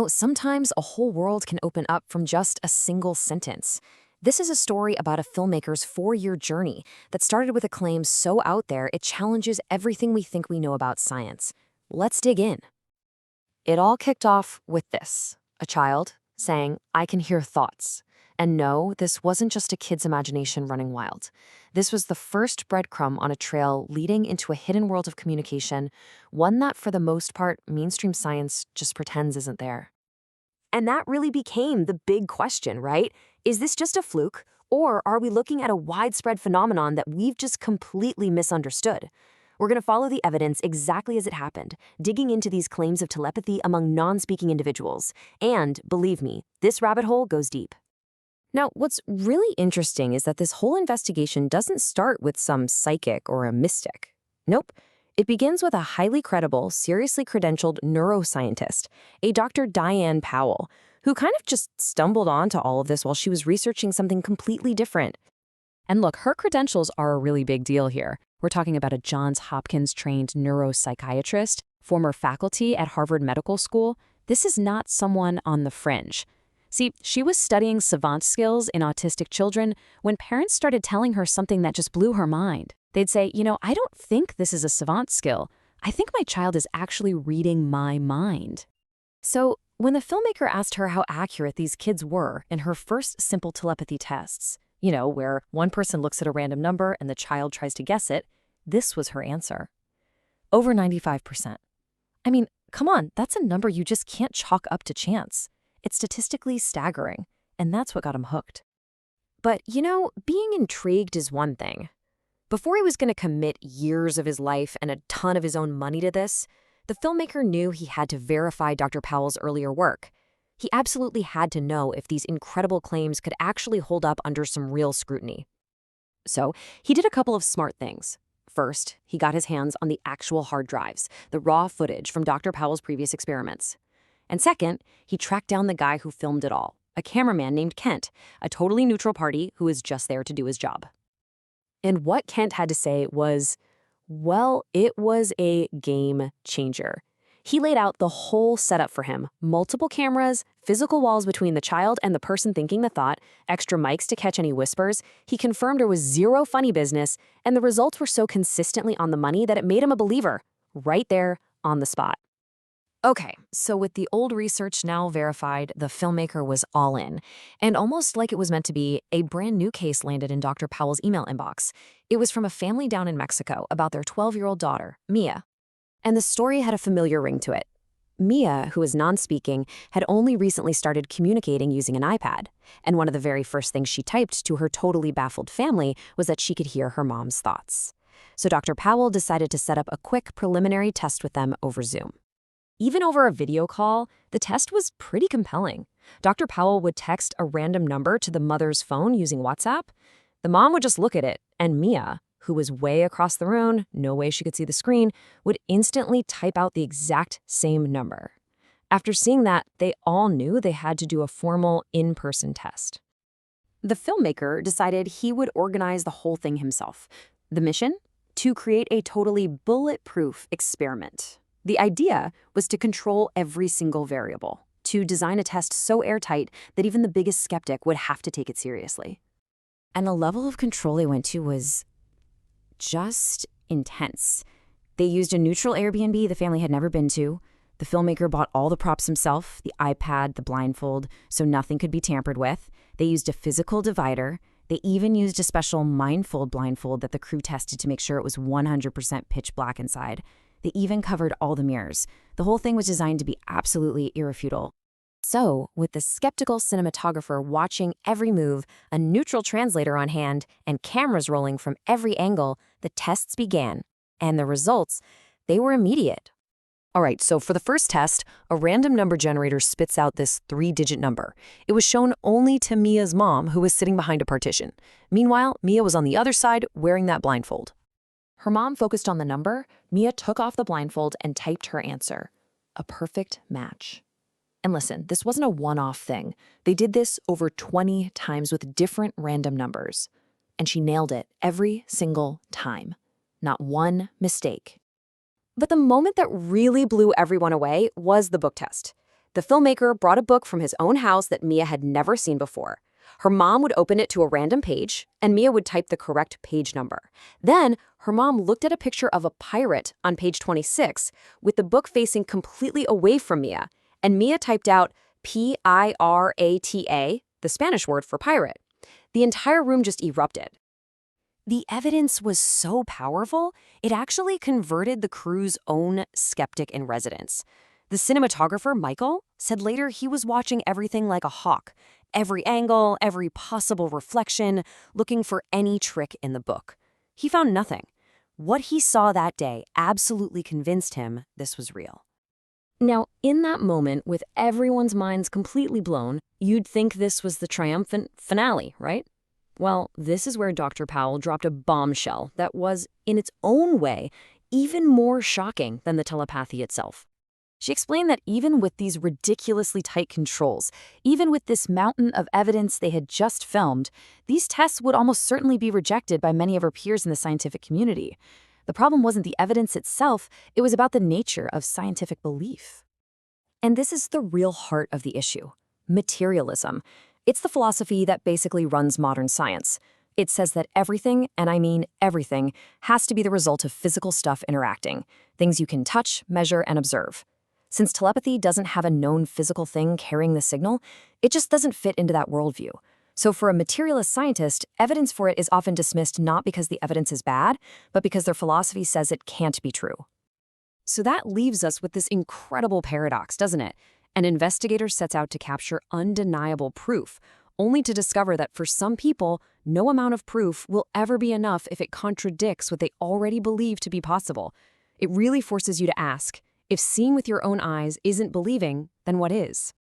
Sometimes a whole world can open up from just a single sentence. This is a story about a filmmaker's 4-year journey that started with a claim so out there it challenges everything we think we know about science. Let's dig in. It all kicked off with this: a child saying, "I can hear thoughts." And no, this wasn't just a kid's imagination running wild. This was the first breadcrumb on a trail leading into a hidden world of communication, one that, for the most part, mainstream science just pretends isn't there. And that really became the big question, right? Is this just a fluke, or are we looking at a widespread phenomenon that we've just completely misunderstood? We're going to follow the evidence exactly as it happened, digging into these claims of telepathy among non-speaking individuals. And, believe me, this rabbit hole goes deep. Now, what's really interesting is that this whole investigation doesn't start with some psychic or a mystic. Nope. It begins with a highly credible, seriously credentialed neuroscientist, a Dr. Diane Powell, who kind of just stumbled onto all of this while she was researching something completely different. And look, her credentials are a really big deal here. We're talking about a Johns Hopkins-trained neuropsychiatrist, former faculty at Harvard Medical School. This is not someone on the fringe. See, she was studying savant skills in autistic children when parents started telling her something that just blew her mind. They'd say, I don't think this is a savant skill. I think my child is actually reading my mind. So when the filmmaker asked her how accurate these kids were in her first simple telepathy tests, where one person looks at a random number and the child tries to guess it, this was her answer. Over 95%. I mean, come on, that's a number you just can't chalk up to chance. It's statistically staggering, and that's what got him hooked. But, being intrigued is one thing. Before he was going to commit years of his life and a ton of his own money to this, the filmmaker knew he had to verify Dr. Powell's earlier work. He absolutely had to know if these incredible claims could actually hold up under some real scrutiny. So he did a couple of smart things. First, he got his hands on the actual hard drives, the raw footage from Dr. Powell's previous experiments. And second, he tracked down the guy who filmed it all, a cameraman named Kent, a totally neutral party who was just there to do his job. And what Kent had to say was, well, it was a game changer. He laid out the whole setup for him: multiple cameras, physical walls between the child and the person thinking the thought, extra mics to catch any whispers. He confirmed there was zero funny business, and the results were so consistently on the money that it made him a believer, right there on the spot. Okay, so with the old research now verified, the filmmaker was all in. And almost like it was meant to be, a brand new case landed in Dr. Powell's email inbox. It was from a family down in Mexico about their 12-year-old daughter, Mia. And the story had a familiar ring to it. Mia, who was non-speaking, had only recently started communicating using an iPad. And one of the very first things she typed to her totally baffled family was that she could hear her mom's thoughts. So Dr. Powell decided to set up a quick preliminary test with them over Zoom. Even over a video call, the test was pretty compelling. Dr. Powell would text a random number to the mother's phone using WhatsApp. The mom would just look at it, and Mia, who was way across the room, no way she could see the screen, would instantly type out the exact same number. After seeing that, they all knew they had to do a formal in-person test. The filmmaker decided he would organize the whole thing himself. The mission? To create a totally bulletproof experiment. The idea was to control every single variable, to design a test so airtight that even the biggest skeptic would have to take it seriously. And the level of control they went to was just intense. They used a neutral Airbnb the family had never been to. The filmmaker bought all the props himself, the iPad, the blindfold, so nothing could be tampered with. They used a physical divider. They even used a special mindfold blindfold that the crew tested to make sure it was 100% pitch black inside. They even covered all the mirrors. The whole thing was designed to be absolutely irrefutable. So, with the skeptical cinematographer watching every move, a neutral translator on hand, and cameras rolling from every angle, the tests began. And the results, they were immediate. All right, so for the first test, a random number generator spits out this 3-digit number. It was shown only to Mia's mom, who was sitting behind a partition. Meanwhile, Mia was on the other side, wearing that blindfold. Her mom focused on the number. Mia took off the blindfold and typed her answer. A perfect match. And listen, this wasn't a one-off thing. They did this over 20 times with different random numbers. And she nailed it every single time. Not one mistake. But the moment that really blew everyone away was the book test. The filmmaker brought a book from his own house that Mia had never seen before. Her mom would open it to a random page, and Mia would type the correct page number. Then, her mom looked at a picture of a pirate on page 26, with the book facing completely away from Mia, and Mia typed out Pirata, the Spanish word for pirate. The entire room just erupted. The evidence was so powerful, it actually converted the crew's own skeptic in residence. The cinematographer, Michael, said later he was watching everything like a hawk, every angle, every possible reflection, looking for any trick in the book. He found nothing. What he saw that day absolutely convinced him this was real. Now, in that moment, with everyone's minds completely blown, you'd think this was the triumphant finale, right? Well, this is where Dr. Powell dropped a bombshell that was, in its own way, even more shocking than the telepathy itself. She explained that even with these ridiculously tight controls, even with this mountain of evidence they had just filmed, these tests would almost certainly be rejected by many of her peers in the scientific community. The problem wasn't the evidence itself, it was about the nature of scientific belief. And this is the real heart of the issue: materialism. It's the philosophy that basically runs modern science. It says that everything, and I mean everything, has to be the result of physical stuff interacting, things you can touch, measure, and observe. Since telepathy doesn't have a known physical thing carrying the signal, it just doesn't fit into that worldview. So for a materialist scientist, evidence for it is often dismissed not because the evidence is bad, but because their philosophy says it can't be true. So that leaves us with this incredible paradox, doesn't it? An investigator sets out to capture undeniable proof, only to discover that for some people, no amount of proof will ever be enough if it contradicts what they already believe to be possible. It really forces you to ask, if seeing with your own eyes isn't believing, then what is?